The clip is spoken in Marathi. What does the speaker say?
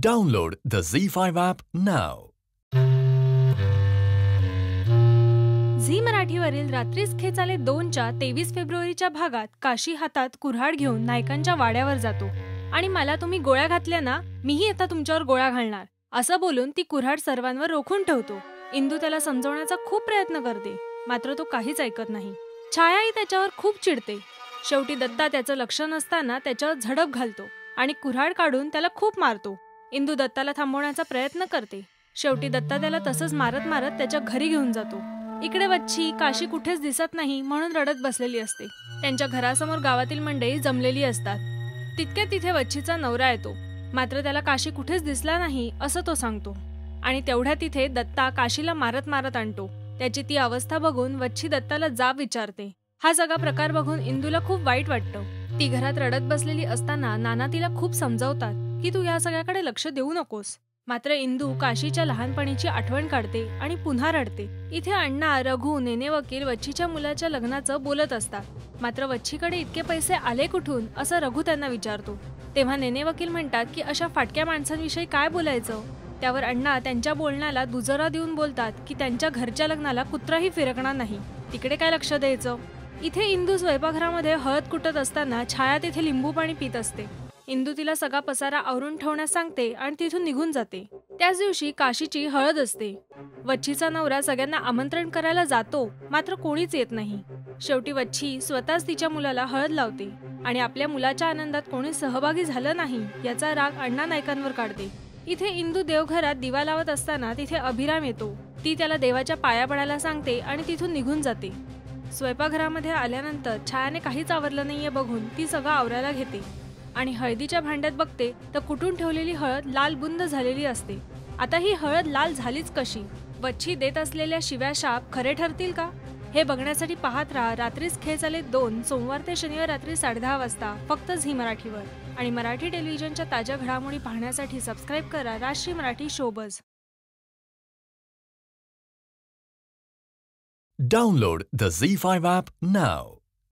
Download the ZEE5 app now. Zee मराठीवरील रात्रीस खेचाले 2च्या 23 फेब्रुवारीच्या भागात काशी हातात कुऱ्हाड घेऊन नायकांच्या वाड्यावर जातो आणि मला तुम्ही गोळ्या घातल्या ना, मीही आता तुमच्यावर गोळ्या घालणार असं बोलून ती कुऱ्हाड सर्वांवर रोखून ठेवतो. इंदू त्याला समजवण्याचा खूप प्रयत्न करते, मात्र तो काहीच ऐकत नाही. छायाही त्याच्यावर खूप चिडते. शेवटी दत्ता त्याचं लक्ष नसताना त्याच्यावर झडप घालतो आणि कुऱ्हाड काढून त्याला खूप मारतो. इंदू दत्ताला थांबवण्याचा प्रयत्न करते. शेवटी दत्ता त्याला तसंच मारत मारत त्याच्या घरी घेऊन जातो. इकडे वच्छी काशी कुठेच दिसत नाही म्हणून रडत बसलेली असते. त्यांच्या घरासमोर गावातील मंडळी जमलेली असतात. तितक्यात तिथे वच्छीचा नवरा येतो, मात्र त्याला काशी कुठेच दिसला नाही असं तो सांगतो. आणि तेवढ्या तिथे दत्ता काशीला मारत मारत आणतो. त्याची ती अवस्था बघून वच्छी दत्ताला जाब विचारते. हा सगळा प्रकार बघून इंदूला खूप वाईट वाटतं. ती घरात रडत बसलेली असताना नाना तिला खूप समजावतात की तू या सगळ्याकडे लक्ष देऊ नकोस. मात्र इंदू काशीच्या लहानपणीची आठवण काढते आणि पुन्हा रडते. इथे अण्णा, रघु, नेने वकील वच्छीच्या मुलाच्या लग्नाचं बोलत असतात. मात्र वच्छीकडे इतके पैसे आले कुठून असं रघु त्यांना विचारतो. तेव्हा नेने वकील म्हणतात की अशा फाटक्या माणसांविषयी काय बोलायचं. त्यावर अण्णा त्यांच्या बोलण्याला दुजोरा देऊन बोलतात की त्यांच्या घरच्या लग्नाला कुत्राही फिरकणार नाही, तिकडे काय लक्ष द्यायचं. इथे इंदू स्वयंपाकघरामध्ये हळद कुटत असताना छाया तिथे लिंबू पाणी पित असते. इंदू तिला सगळा पसारा आवरून ठेवण्यास सांगते आणि तिथून निघून जाते. त्याच दिवशी काशीची हळद असते. वच्छीचा नवरा सगळ्यांना आमंत्रण करायला जातो, मात्र कोणीच येत नाही. शेवटी वच्छी स्वतःच तिच्या मुलाला हळद लावते आणि आपल्या मुलाच्या आनंदात कोणी सहभागी झालं नाही याचा राग अण्णा नायकांवर काढते. इथे इंदू देवघरात दिवा लावत असताना तिथे अभिराम येतो. ती त्याला देवाच्या पाया पडायला सांगते आणि तिथून निघून जाते. स्वयंपाकघरामध्ये आल्यानंतर छायाने काहीच आवरलं नाहीये बघून ती सगळं आवरायला घेते आणि हळदीच्या भांड्यात बघते तर कुटून ठेवलेली हळद लाल बुंद झालेली असते. आता ही हळद लाल झालीच कशी? वच्छी देत असलेल्या शिव्या शाप खरे ठरतील का? हे बघण्यासाठी पाहत राहा रात्रीस खेचाले 2 सोमवार ते शनिवार रात्री 10:30 वाजता फक्त झी मराठीवर. आणि मराठी टेलिव्हिजनच्या ताज्या घडामोडी पाहण्यासाठी सबस्क्राईब करा राष्ट्रीय Marathi showbiz. Download the ZEE5 app now.